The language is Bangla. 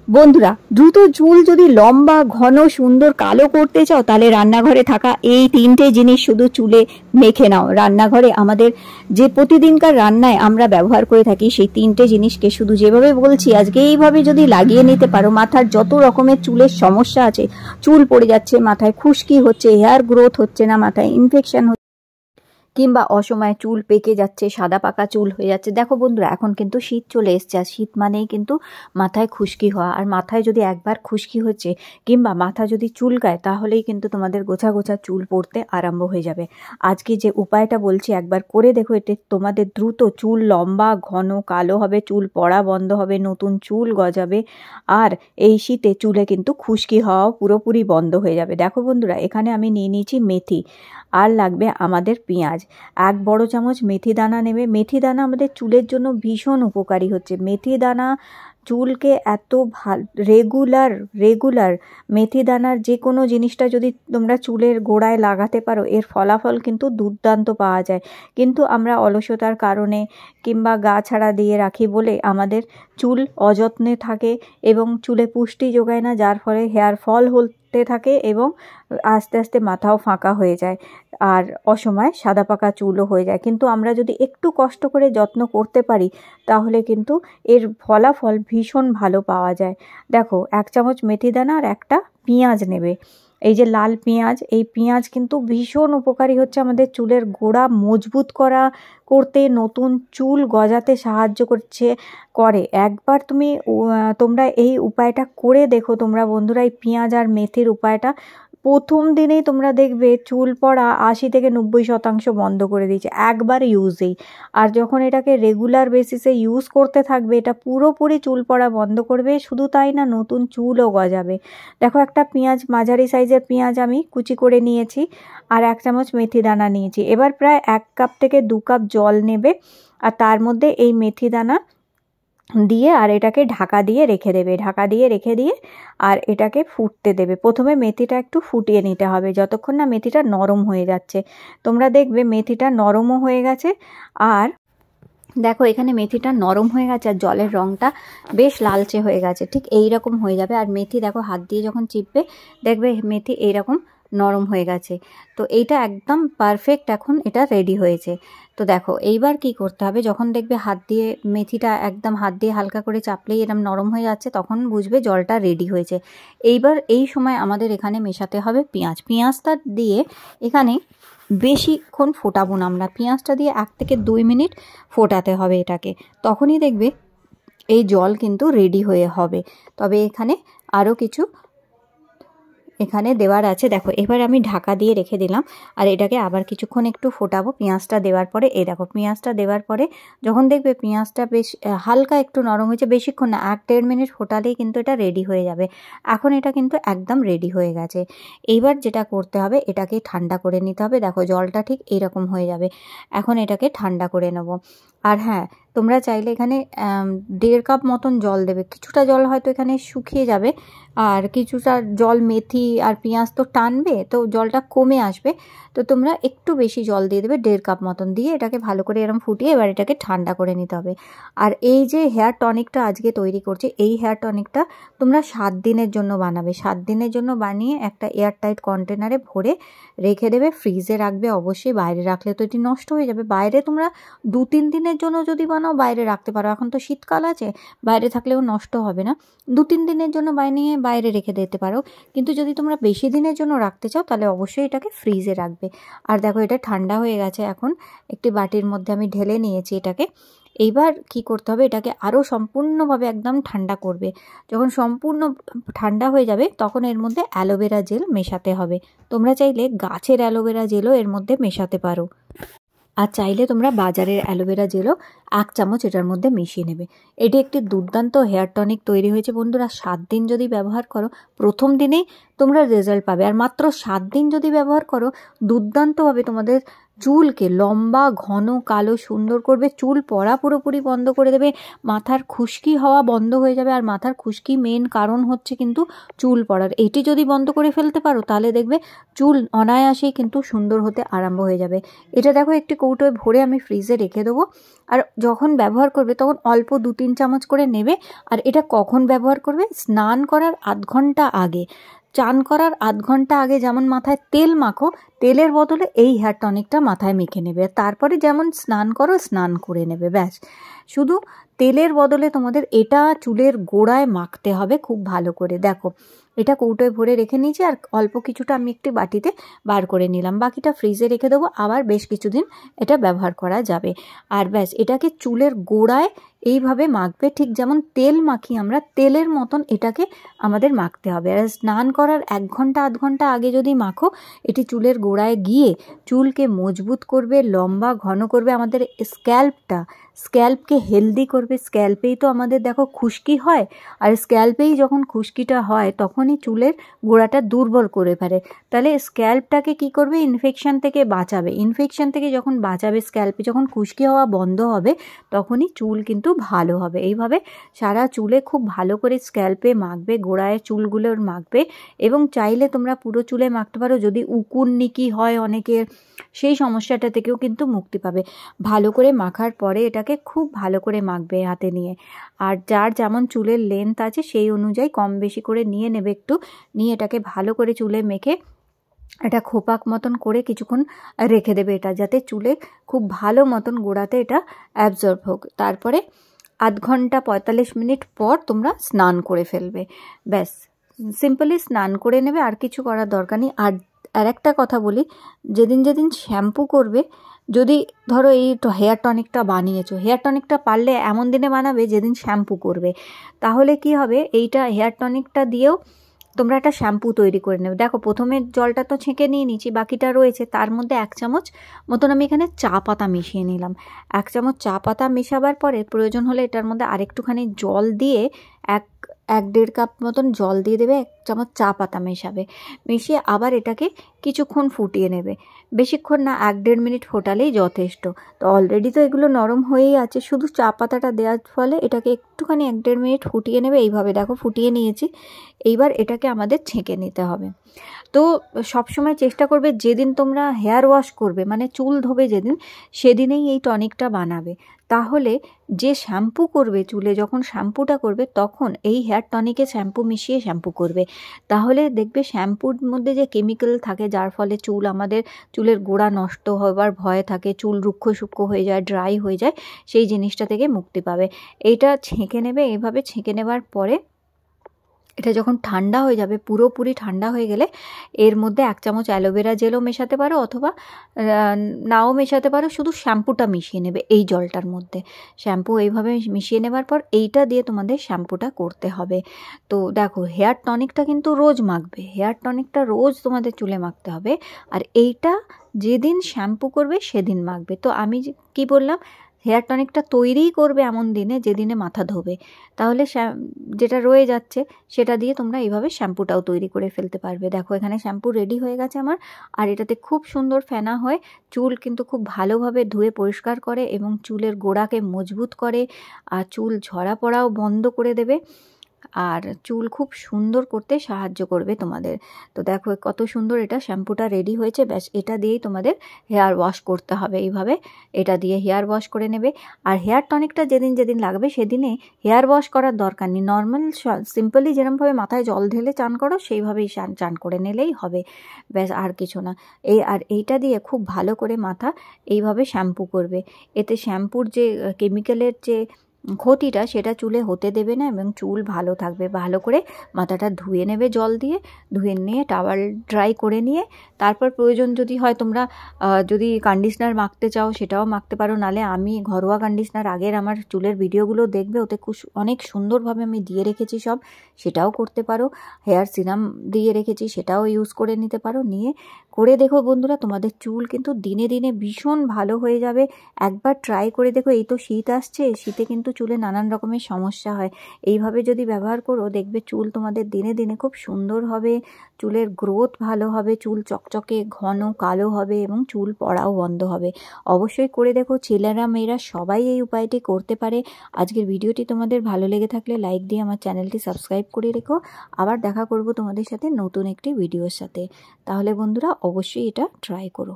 বন্ধুরা, দ্রুত চুল যদি লম্বা, ঘন, সুন্দর, কালো করতে চাও তাহলে রান্নাঘরে থাকা এই তিনটে জিনিস শুধু চুলে মেখে নাও। রান্নাঘরে আমাদের যে প্রতিদিনকার রান্নায় আমরা ব্যবহার করে থাকি সেই তিনটে জিনিসকে শুধু যেভাবে বলছি আজকে এইভাবে যদি লাগিয়ে নিতে পারো, মাথার যত রকমের চুলের সমস্যা আছে, চুল পড়ে যাচ্ছে, মাথায় খুশকি হচ্ছে, হেয়ার গ্রোথ হচ্ছে না, মাথায় ইনফেকশন হচ্ছে, কিংবা অসময়ে চুল পেকে যাচ্ছে, সাদা পাকা চুল হয়ে যাচ্ছে। দেখো বন্ধুরা, এখন কিন্তু শীত চলে এসছে, আর শীত মানেই কিন্তু মাথায় খুশকি হওয়া। আর মাথায় যদি একবার খুশকি হচ্ছে কিংবা মাথা যদি চুলকায় তাহলেই কিন্তু তোমাদের গোছা গোছা চুল পড়তে আরম্ভ হয়ে যাবে। আজকে যে উপায়টা বলছি একবার করে দেখো, এতে তোমাদের দ্রুত চুল লম্বা, ঘন, কালো হবে, চুল পড়া বন্ধ হবে, নতুন চুল গজাবে, আর এই শীতে চুলে কিন্তু খুশকি হওয়াও পুরোপুরি বন্ধ হয়ে যাবে। দেখো বন্ধুরা, এখানে আমি নিয়ে নিয়েছি মেথি, আর লাগবে আমাদের পেঁয়াজ। 1 বড় চামচ মেথি দানা নেবে। মেথি দানা আমাদের চুলের জন্য ভীষণ উপকারী হচ্ছে। মেথি দানা চুলকে এত রেগুলার মেথি দানার যে কোনো জিনিসটা যদি তোমরা চুলের গোড়ায় লাগাতে পারো, এর ফলাফল কিন্তু দুর্দান্ত পাওয়া যায়। কিন্তু আমরা অলসতার কারণে কিংবা গা ছাড়া দিয়ে রাখি বলে আমাদের চুল অযত্নে থাকে এবং চুলে পুষ্টি যোগায় না, যার ফলে হেয়ার ফল হতে থাকে এবং আস্তে আস্তে মাথাও ফাঁকা হয়ে যায়, আর অসময়ে সাদা পাকা চুলও হয়ে যায়। কিন্তু আমরা যদি একটু কষ্ট করে যত্ন করতে পারি তাহলে কিন্তু এর ফলাফল ভীষণ ভালো পাওয়া যায়। দেখো, 1 চামচ মেথি দানা আর একটা পেঁয়াজ নেবে। এই যে লাল পেঁয়াজ, এই পেঁয়াজ কিন্তু ভীষণ উপকারী হচ্ছে আমাদের চুলের গোড়া মজবুত করতে, নতুন চুল গজাতে সাহায্য করে। একবার তোমরা এই উপায়টা করে দেখো তোমরা বন্ধুরা, এই পেঁয়াজ আর মেথির উপায়টা। প্রথম দিনেই তোমরা দেখবে চুল পড়া 80 থেকে 90% বন্ধ করে দিয়েছে একবার ইউজেই। আর যখন এটাকে রেগুলার বেসিসে ইউজ করতে থাকবে, এটা পুরোপুরি চুল পড়া বন্ধ করবে। শুধু তাই না, নতুন চুলও গজাবে। দেখো, একটা পেঁয়াজ, মাঝারি সাইজের পেঁয়াজ আমি কুচি করে নিয়েছি, আর 1 চামচ মেথি দানা নিয়েছি। এবার প্রায় 1 কাপ থেকে 2 কাপ জল নেবে, আর তার মধ্যে এই মেথি দানা দিয়ে আর এটাকে ঢাকা দিয়ে রেখে দেবে। ঢাকা দিয়ে রেখে দিয়ে আর এটাকে ফুটতে দেবে। প্রথমে মেথিটা একটু ফুটিয়ে নিতে হবে যতক্ষণ না মেথিটা নরম হয়ে যাচ্ছে। তোমরা দেখবে মেথিটা নরমও হয়ে গেছে। আর দেখো, এখানে মেথিটা নরম হয়ে গেছে আর জলের রঙটা বেশ লালচে হয়ে গেছে, ঠিক এই রকম হয়ে যাবে। আর মেথি দেখো, হাত দিয়ে যখন চিপবে দেখবে মেথি এইরকম নরম হয়ে গেছে। তো এইটা একদম পারফেক্ট, এখন এটা রেডি হয়েছে। তো দেখো, এইবার কি করতে হবে, যখন দেখবে মেথিটা একদম হাত দিয়ে হালকা করে চাপলেই এরকম নরম হয়ে যাচ্ছে, তখন বুঝবে জলটা রেডি হয়েছে। এইবার এই সময় আমাদের এখানে মেশাতে হবে পেঁয়াজটা দিয়ে এখানে বেশিক্ষণ ফোটাবো না আমরা। পেঁয়াজটা দিয়ে 1 থেকে 2 মিনিট ফোটাতে হবে এটাকে, তখনই দেখবে এই জল কিন্তু রেডি হয়ে হবে। তবে এখানে আরও কিছু দেওয়ার আছে। দেখো, এবার আমি ঢাকা দিয়ে রেখে দিলাম, আর এটাকে আবার কিছুক্ষণ একটু ফোটাবো পেঁয়াজটা দেওয়ার পরে। এই দেখো, পেঁয়াজটা দেওয়ার পরে যখন দেখবে পেঁয়াজটা বেশ হালকা একটু নরম হয়েছে, বেশিক্ষণ না, 1-1.5 মিনিট ফোটালেই কিন্তু এটা রেডি হয়ে যাবে। এখন এটা কিন্তু একদম রেডি হয়ে গেছে। এইবার যেটা করতে হবে, এটাকে ঠান্ডা করে নিতে হবে। দেখো, জলটা ঠিক এইরকম হয়ে যাবে। এখন এটাকে ঠান্ডা করে নেব। আর হ্যাঁ, তোমরা চাইলে এখানে 1.5 কাপ মতন জল দেবে। কিছুটা জল হয়তো এখানে শুকিয়ে যাবে, আর কিছুটা জল মেথি আর পেঁয়াজ তো টানবে, তো জলটা কমে আসবে। তো তোমরা একটু বেশি জল দিয়ে দেবে, 1.5 কাপ মতন দিয়ে এটাকে ভালো করে এরকম ফুটিয়ে এবার এটাকে ঠান্ডা করে নিতে হবে। আর এই যে হেয়ার টনিকটা আজকে তৈরি করছি, এই হেয়ার টনিকটা তোমরা 7 দিনের জন্য বানাবে। 7 দিনের জন্য বানিয়ে একটা এয়ারটাইট কন্টেনারে ভরে রেখে দেবে, ফ্রিজে রাখবে অবশ্যই। বাইরে রাখলে তো এটি নষ্ট হয়ে যাবে। বাইরে তোমরা 2-3 দিনের জন্য যদি বানাও বাইরে রাখতে পারো, এখন তো শীতকাল আছে, বাইরে থাকলেও নষ্ট হবে না। 2-3 দিনের জন্য বানিয়ে বাইরে রেখে দিতে পারো, কিন্তু যদি তোমরা বেশি দিনের জন্য রাখতে চাও তাহলে অবশ্যই এটাকে ফ্রিজে রাখবে। আর দেখো, এটা ঠান্ডা হয়ে গেছে। এখন একটি বাটির মধ্যে আমি ঢেলে নিয়েছি এটাকে। এইবার কি করতে হবে, এটাকে আরও সম্পূর্ণভাবে একদম ঠান্ডা করবে। যখন সম্পূর্ণ ঠান্ডা হয়ে যাবে তখন এর মধ্যে অ্যালোভেরা জেল মেশাতে হবে। তোমরা চাইলে গাছের অ্যালোভেরা জেলও এর মধ্যে মেশাতে পারো, আর চাইলে তোমরা বাজারের অ্যালোভেরা জেলও 1 চামচ এটার মধ্যে মিশিয়ে নেবে। এটি একটি দুর্দান্ত হেয়ার টনিক তৈরি হয়েছে বন্ধুরা। 7 দিন যদি ব্যবহার করো, প্রথম দিনেই তোমরা রেজাল্ট পাবে। আর মাত্র 7 দিন যদি ব্যবহার করো, দুর্দান্তভাবে তোমাদের চুলকে লম্বা ঘন কালো সুন্দর করবে, চুল পড়া পুরোপুরি বন্ধ করে দেবে, মাথার খুশকি হওয়া বন্ধ হয়ে যাবে। আর মাথার খুশকি মেন কারণ হচ্ছে কিন্তু চুল পড়ার, এটি যদি বন্ধ করে ফেলতে পারো তাহলে দেখবে চুল অনায়াসেই কিন্তু সুন্দর হতে আরম্ভ হয়ে যাবে। এটা দেখো একটি কৌটোয় ভরে আমি ফ্রিজে রেখে দেবো, আর যখন ব্যবহার করবে তখন অল্প 2-3 চামচ করে নেবে। আর এটা কখন ব্যবহার করবে? স্নান করার আধ ঘন্টা আগে, চান করার আধ ঘন্টা আগে যেমন মাথায় তেল মাখো, তেলের বদলে এই হেয়ার টনিকটা মাথায় মেখে নেবে। তারপরে যেমন স্নান করো স্নান করে নেবে, ব্যাস। শুধু তেলের বদলে তোমাদের এটা চুলের গোড়ায় মাখতে হবে খুব ভালো করে। দেখো এটা কৌটোয় ভরে রেখে নিয়েছি, আর অল্প কিছুটা আমি একটি বাটিতে বার করে নিলাম, বাকিটা ফ্রিজে রেখে দেবো, আবার বেশ কিছুদিন এটা ব্যবহার করা যাবে। আর ব্যাস, এটাকে চুলের গোড়ায় এইভাবে মাখবে, ঠিক যেমন তেল মাখি আমরা, তেলের মতন এটাকে আমাদের মাখতে হবে। আর স্নান করার 1 ঘন্টা আধ ঘন্টা আগে যদি মাখো, এটি চুলের গোড়ায় গিয়ে চুলকে মজবুত করবে, লম্বা ঘন করবে, আমাদের স্ক্যাল্পকে হেলদি করবে। স্ক্যাল্পেই তো আমাদের দেখো খুশকি হয়, আর স্ক্যাল্পেই যখন খুশকিটা হয় তখনই চুলের গোড়াটা দুর্বল করে ফেলে। তাহলে স্ক্যাল্পটাকে কি করবে? ইনফেকশন থেকে বাঁচাবে। ইনফেকশন থেকে যখন বাঁচাবে, স্ক্যাল্পে যখন খুশকি হওয়া বন্ধ হবে, তখনই চুল কিন্তু ভালো হবে। এইভাবে সারা চুলে খুব ভালো করে স্ক্যাল্পে মাখবে, গোড়ায় চুলগুলোর মাখবে, এবং চাইলে তোমরা পুরো চুলে মাখতে পারো। যদি উকুন্নিকি হয় অনেকের, সেই সমস্যাটা থেকেও কিন্তু মুক্তি পাবে। ভালো করে মাখার পরে এটাকে খুব ভালো করে মাখবে হাতে নিয়ে। আর যার যেমন চুলের লেন্থ আছে সেই অনুযায়ী কম বেশি করে নিয়ে নেবে একটু, নিয়ে এটাকে ভালো করে চুলে মেখে এটা খোপাক মতন করে কিছুক্ষণ রেখে দেবে, এটা যাতে চুলে খুব ভালো মতন গোড়াতে এটা অ্যাবজর্ব হোক। তারপরে আধ ঘন্টা 45 মিনিট পর তোমরা স্নান করে ফেলবে, ব্যাস। সিম্পলি স্নান করে নেবে, আর কিছু করার দরকার নেই। আর একটা কথা বলি, যেদিন শ্যাম্পু করবে, যদি ধরো এই হেয়ার টনিকটা বানিয়েছো, হেয়ার টনিকটা পারলে এমন দিনে বানাবে যেদিন শ্যাম্পু করবে। তাহলে কি হবে, এইটা হেয়ার টনিকটা দিয়েও তোমরা একটা শ্যাম্পু তৈরি করে নেবে। দেখো প্রথমে জলটা তো ছেঁকে নিয়ে নিচ্ছি, বাকিটা রয়েছে, তার মধ্যে 1 চামচ মতন আমি এখানে চা পাতা মিশিয়ে নিলাম। 1 চামচ চা পাতা মেশাবার পরে প্রয়োজন হলে এটার মধ্যে আরেকটুখানি জল দিয়ে 1-1.5 কাপ মতন জল দিয়ে দেবে, 1 চামচ চা পাতা মেশাবে, মিশিয়ে আবার এটাকে কিছুক্ষণ ফুটিয়ে নেবে। বেশিক্ষণ না, 1-1.5 মিনিট ফোটালেই যথেষ্ট। তো অলরেডি তো এগুলো নরম হয়েই আছে, শুধু চা পাতাটা দেওয়ার ফলে এটাকে একটুখানি 1-1.5 মিনিট ফুটিয়ে নেবে। এইভাবে দেখো ফুটিয়ে নিয়েছি। এইবার এটাকে আমাদের ছেঁকে নিতে হবে। তো সবসময় চেষ্টা করবে যেদিন তোমরা হেয়ার ওয়াশ করবে, মানে চুল ধোবে যেদিন, সেদিনেই এই টনিকটা বানাবে। তাহলে যে শ্যাম্পু করবে চুলে, যখন শ্যাম্পুটা করবে তখন এই হেয়ার টনিকে শ্যাম্পু মিশিয়ে শ্যাম্পু করবে। তাহলে দেখবে শ্যাম্পুর মধ্যে যে কেমিক্যাল থাকে, যার ফলে আমাদের চুলের গোড়া নষ্ট হবার ভয় থাকে, চুল রুক্ষ সূক্ষ্ম হয়ে যায়, ড্রাই হয়ে যায়, সেই জিনিসটা থেকে মুক্তি পাবে। এইটা ছেঁকে নেবে। এইভাবে ছেঁকে নেবার পরে এটা যখন ঠান্ডা হয়ে যাবে, পুরোপুরি ঠান্ডা হয়ে গেলে এর মধ্যে 1 চামচ অ্যালোভেরা জেলও মেশাতে পারো, অথবা নাও মেশাতে পারো, শুধু শ্যাম্পুটা মিশিয়ে নেবে এই জলটার মধ্যে। শ্যাম্পু এইভাবে মিশিয়ে নেবার পর এইটা দিয়ে তোমাদের শ্যাম্পুটা করতে হবে। তো দেখো, হেয়ার টনিকটা কিন্তু রোজ মাখবে, হেয়ার টনিকটা রোজ তোমাদের চুলে মাখতে হবে। আর এইটা যেদিন শ্যাম্পু করবে সেদিন মাখবে। তো আমি কি বললাম, হেয়ার টনিকটা তৈরিই করবে এমন দিনে যেদিনে মাথা ধোবে, তাহলে যেটা রয়ে যাচ্ছে সেটা দিয়ে তোমরা এইভাবে শ্যাম্পুটাও তৈরি করে ফেলতে পারবে। দেখো এখানে শ্যাম্পু রেডি হয়ে গেছে আমার, আর এটাতে খুব সুন্দর ফেনা হয়, চুল কিন্তু খুব ভালোভাবে ধুয়ে পরিষ্কার করে এবং চুলের গোড়াকে মজবুত করে, আর চুল ঝরা পড়াও বন্ধ করে দেবে, আর চুল খুব সুন্দর করতে সাহায্য করবে তোমাদের। তো দেখো কত সুন্দর এটা শ্যাম্পুটা রেডি হয়েছে, ব্যাস এটা দিয়েই তোমাদের হেয়ার ওয়াশ করতে হবে। এইভাবে এটা দিয়ে হেয়ার ওয়াশ করে নেবে। আর হেয়ার টনিকটা যেদিন লাগবে সেদিনে হেয়ার ওয়াশ করার দরকার নেই, নর্মাল সিম্পলি যেরকমভাবে মাথায় জল ঢেলে চান করো সেইভাবেই চান করে নিলেই হবে, ব্যাস, আর কিছু না। এইটা দিয়ে খুব ভালো করে মাথা এইভাবে শ্যাম্পু করবে। এতে শ্যাম্পুর যে কেমিক্যালের যে ক্ষতিটা সেটা চুলে হতে দেবে না, এবং চুল ভালো থাকবে। ভালো করে মাথাটা ধুয়ে নেবে জল দিয়ে, ধুয়ে নিয়ে টাওয়াল ড্রাই করে নিয়ে, তারপর প্রয়োজন যদি হয় তোমরা যদি কন্ডিশনার মাখতে চাও সেটাও মাখতে পারো, নালে আমি ঘরোয়া কন্ডিশনার আগের আমার চুলের ভিডিওগুলো দেখবে, ওতে অনেক সুন্দরভাবে আমি দিয়ে রেখেছি সব, সেটাও করতে পারো। হেয়ার সিরাম দিয়ে রেখেছি, সেটাও ইউজ করে নিতে পারো। নিয়ে করে দেখো বন্ধুরা, তোমাদের চুল কিন্তু দিনে দিনে ভীষণ ভালো হয়ে যাবে। একবার ট্রাই করে দেখো। এই তো শীত আসছে, শীতে কিন্তু চুলে নানান রকমের সমস্যা হয়। এইভাবে যদি ব্যবহার করো দেখবে চুল তোমাদের দিনে দিনে খুব সুন্দর হবে, চুলের গ্রোথ ভালো হবে, চুল চকচকে ঘন কালো হবে এবং চুল পড়াও বন্ধ হবে। অবশ্যই করে দেখো, ছেলেরা মেয়েরা সবাই এই উপায়টি করতে পারে। আজকের ভিডিওটি তোমাদের ভালো লেগে থাকলে লাইক দিয়ে আমার চ্যানেলটি সাবস্ক্রাইব করে রেখো। আবার দেখা করব তোমাদের সাথে নতুন একটি ভিডিওর সাথে। তাহলে বন্ধুরা অবশ্যই এটা ট্রাই করো।